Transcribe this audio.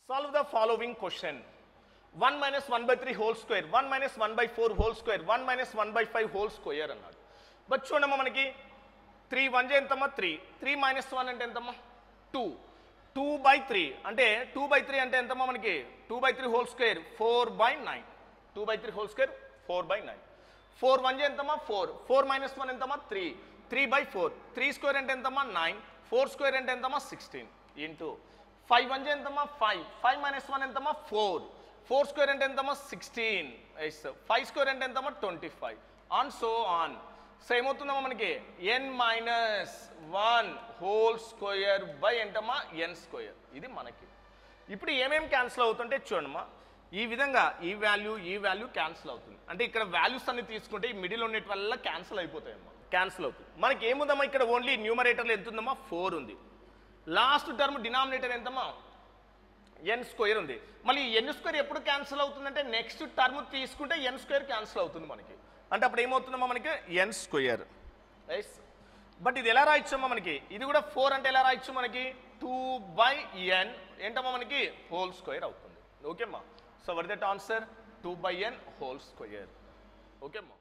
Solve the following question. 1 minus 1 by 3 whole square, 1 minus 1 by 4 whole square, 1 minus 1 by 5 whole square అన్నాడు. But చూడమ్మా మనకి 3 1 ఎంతమ్మా 3, 3 minus 1 అంటే ఎంతమ్మా 2, 2 by 3 అంటే 2 by 3 అంటే ఎంతమ్మా మనకి 2 by 3 whole square 4 by 9, 2 by 3 whole square 4 by 9, 4 1 ఎంతమ్మా 4, 4 minus 1 ఎంతమ్మా 3, 3 by 4, 3 square అంటే ఎంతమ్మా 9, 4 square అంటే ఎంతమ్మా 16 ఇంటూ 5 1 ఎంతమ్మా 5, 5 minus 1 ఎంతమ్మా 4, 4 square అంటే ఎంతమ్మా 16, 5 square అంటే ఎంతమ్మా 25 and so on. సో ఏమవుతుందమ్మా మనకి n minus 1 whole square by ఎంతమ్మా n square. ఇది మనకి ఇప్పుడు ఏమేమి క్యాన్సిల్ అవుతుంటే చూడమ్మా ఈ విధంగా ఈ వాల్యూ క్యాన్సిల్ అవుతుంది. అంటే ఇక్కడ వాల్యూస్ అన్ని తీసుకుంటే ఈ మిడిల్ ఉన్నటి వల్ల క్యాన్సిల్ అయిపోతాయమ్మా, క్యాన్సిల్ అవుతుంది. మనకి ఏముందమ్మా ఇక్కడ ఓన్లీ న్యూమరేటర్లో ఎంత ఉందమ్మా 4 ఉంది. లాస్ట్ టర్మ్ డినామినేటర్ ఎంతమ్మా n స్క్వేర్ ఉంది. మళ్ళీ n స్క్వేర్ ఎప్పుడు క్యాన్సిల్ అవుతుందంటే నెక్స్ట్ టర్మ్ తీసుకుంటే n స్క్వేర్ క్యాన్సిల్ అవుతుంది మనకి. అంటే అప్పుడు ఏమవుతుందమ్మా మనకి n స్క్వేర్. రైట్, బట్ ఇది ఎలా రాయొచ్చమ్మా మనకి, ఇది కూడా 4 అంటే ఎలా రాయొచ్చు మనకి 2/n ఏంటమ్మా మనకి హోల్ స్క్వేర్ అవుతుంది. ఓకేమ్మా, so were that answer 2/n whole square. ఓకేమ్మా.